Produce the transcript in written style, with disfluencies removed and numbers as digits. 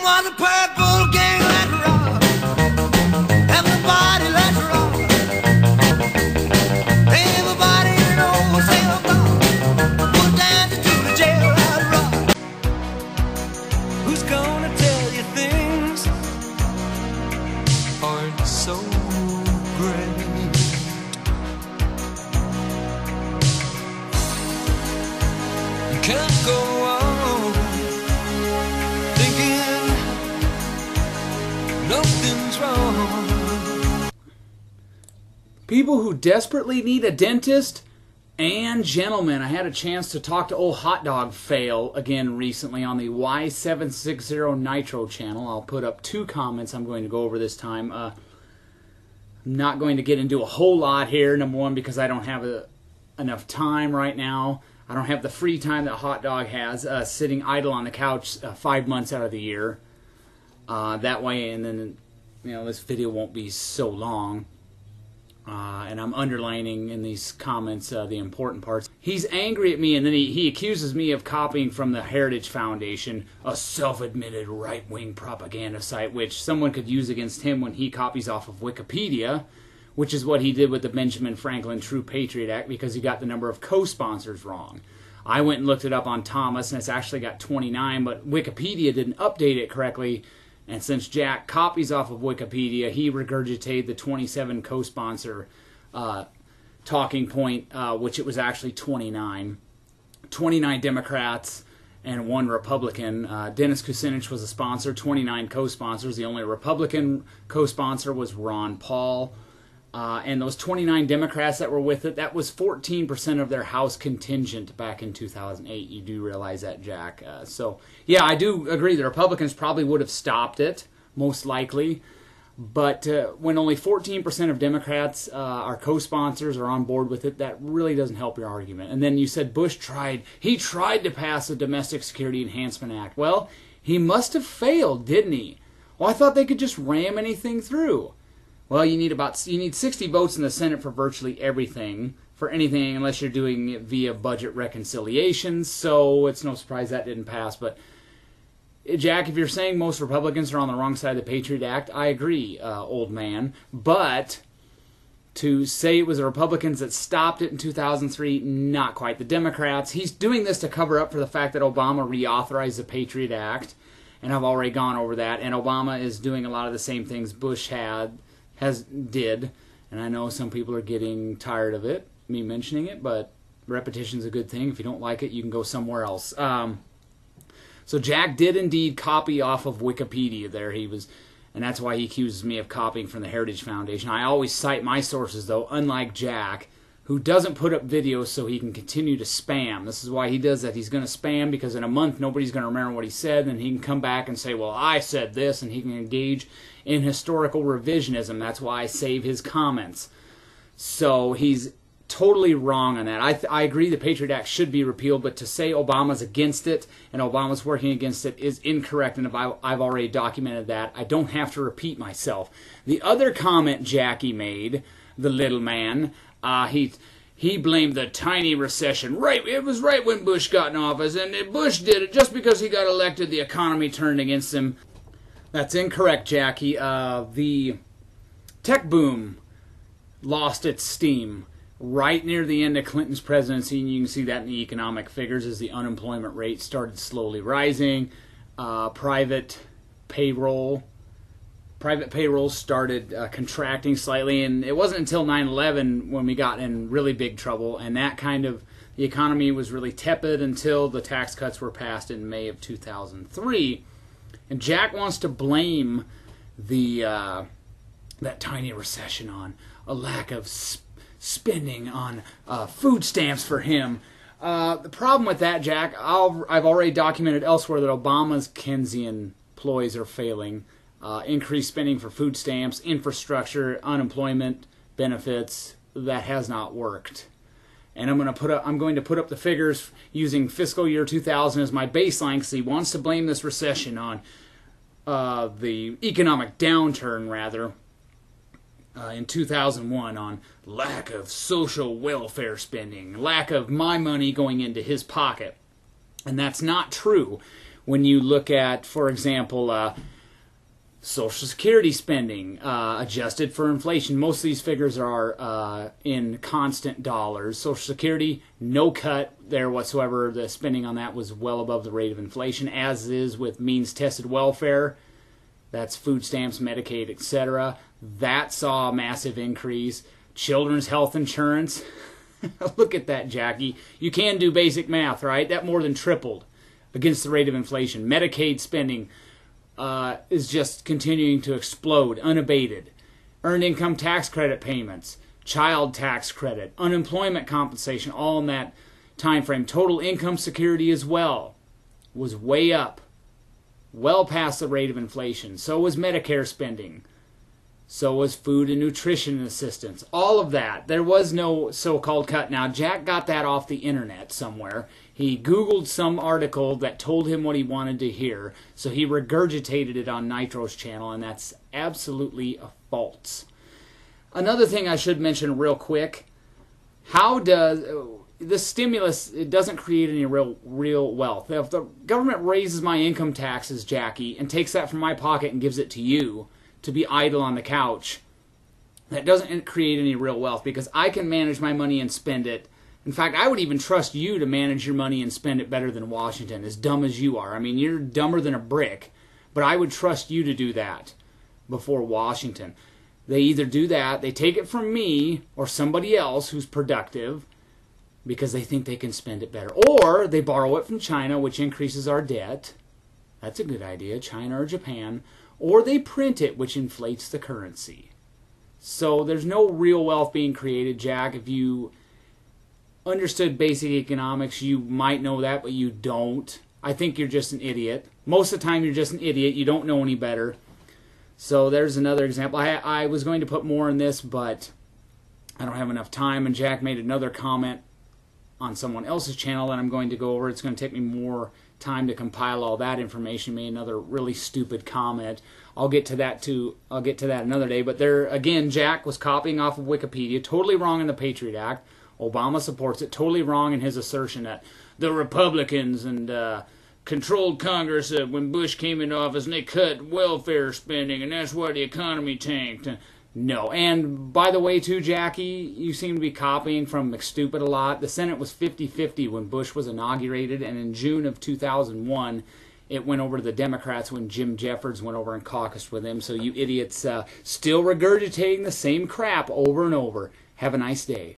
was a purple gang, let's rock. Everybody, let's rock. Everybody knows they'll go. Put down to the jail, let's rock. Who's gonna tell you things aren't so great? You can't go on thinking nothing's wrong. People who desperately need a dentist, and gentlemen, I had a chance to talk to old Hot Dog Fail again recently on the Y760 Nitro channel. I'll put up 2 comments I'm going to go over this time. I'm not going to get into a whole lot here. Number one, because I don't have enough time right now. I don't have the free time that Hot Dog has, sitting idle on the couch 5 months out of the year. That way, and then, you know, this video won't be so long. And I'm underlining in these comments the important parts. He's angry at me, and then he accuses me of copying from the Heritage Foundation, a self-admitted right-wing propaganda site, which someone could use against him when he copies off of Wikipedia, which is what he did with the Benjamin Franklin True Patriot Act, because he got the number of co-sponsors wrong. I went and looked it up on Thomas, and it's actually got 29, but Wikipedia didn't update it correctly. And since Jack copies off of Wikipedia, he regurgitated the 27 co-sponsor talking point, which it was actually 29. 29 Democrats and 1 Republican. Dennis Kucinich was a sponsor, 29 co-sponsors. The only Republican co-sponsor was Ron Paul. And those 29 Democrats that were with it, that was 14% of their House contingent back in 2008. You do realize that, Jack. So, yeah, I do agree. The Republicans probably would have stopped it, most likely. But when only 14% of Democrats are co-sponsors or on board with it, that really doesn't help your argument. And then you said Bush tried to pass a Domestic Security Enhancement Act. Well, he must have failed, didn't he? Well, I thought they could just ram anything through. Well, you need 60 votes in the Senate for virtually everything, for anything, unless you're doing it via budget reconciliations. So it's no surprise that didn't pass. But Jack, if you're saying most Republicans are on the wrong side of the Patriot Act, I agree, old man. But to say it was the Republicans that stopped it in 2003, not quite. The Democrats. He's doing this to cover up for the fact that Obama reauthorized the Patriot Act, and I've already gone over that. And Obama is doing a lot of the same things Bush did, and I know some people are getting tired of it, me mentioning it, but repetition's a good thing. If you don't like it, you can go somewhere else. So Jack did indeed copy off of Wikipedia there. And that's why he accuses me of copying from the Heritage Foundation. I always cite my sources, though, unlike Jack, who doesn't put up videos so he can continue to spam. This is why he does that. He's going to spam because in a month nobody's going to remember what he said, and he can come back and say, well, I said this, and he can engage in historical revisionism. That's why I save his comments. So he's totally wrong on that. I agree the Patriot Act should be repealed, but to say Obama's against it and Obama's working against it is incorrect, and I've already documented that. I don't have to repeat myself. The other comment Jackie made, the little man, he blamed the tiny recession. Right, it was right when Bush got in office, and Bush did it just because he got elected. The economy turned against him. That's incorrect, Jackie. The tech boom lost its steam right near the end of Clinton's presidency, and you can see that in the economic figures as the unemployment rate started slowly rising. Private payrolls started contracting slightly, and it wasn't until 9/11 when we got in really big trouble, and the economy was really tepid until the tax cuts were passed in May of 2003. And Jack wants to blame that tiny recession on a lack of spending on food stamps for him. The problem with that, Jack, I've already documented elsewhere that Obama's Keynesian ploys are failing. Increased spending for food stamps, infrastructure, unemployment benefits, that has not worked. And I'm going to put up the figures using fiscal year 2000 as my baseline, because he wants to blame this recession on the economic downturn, rather, in 2001, on lack of social welfare spending, lack of my money going into his pocket. And that's not true. When you look at, for example, Social Security spending, adjusted for inflation. Most of these figures are in constant dollars. Social Security, no cut there whatsoever. The spending on that was well above the rate of inflation, as is with means-tested welfare. That's food stamps, Medicaid, etc. That saw a massive increase. Children's health insurance. Look at that, Jackie. You can do basic math, right? That more than tripled against the rate of inflation. Medicaid spending is just continuing to explode, unabated. Earned income tax credit payments, child tax credit, unemployment compensation, all in that time frame. Total income security as well was way up, well past the rate of inflation. So was Medicare spending. So was food and nutrition assistance. All of that. There was no so-called cut. Now, Jack got that off the internet somewhere. He Googled some article that told him what he wanted to hear, so he regurgitated it on Nitro's channel, and that's absolutely false. Another thing I should mention real quick, how does the stimulus, it doesn't create any real wealth. If the government raises my income taxes, Jackie, and takes that from my pocket and gives it to you to be idle on the couch, that doesn't create any real wealth, because I can manage my money and spend it. In fact, I would even trust you to manage your money and spend it better than Washington, as dumb as you are. I mean, you're dumber than a brick, but I would trust you to do that before Washington. They either do that, they take it from me or somebody else who's productive because they think they can spend it better. Or they borrow it from China, which increases our debt. That's a good idea, China or Japan. Or they print it, which inflates the currency. So there's no real wealth being created, Jack. If you understood basic economics, you might know that, but you don't. I think you're just an idiot. Most of the time, you're just an idiot. You don't know any better. So there's another example. I was going to put more in this, but I don't have enough time. And Jack made another comment on someone else's channel that I'm going to go over. It's going to take me more time to compile all that information. He made another really stupid comment. I'll get to that too. I'll get to that another day. But there again, Jack was copying off of Wikipedia. Totally wrong in the Patriot Act. Obama supports it. Totally wrong in his assertion that the Republicans and controlled Congress when Bush came into office and they cut welfare spending and that's why the economy tanked. No. And by the way, too, Jackie, you seem to be copying from McStupid a lot. The Senate was 50-50 when Bush was inaugurated, and in June of 2001, it went over to the Democrats when Jim Jeffords went over and caucused with him. So you idiots still regurgitating the same crap over and over. Have a nice day.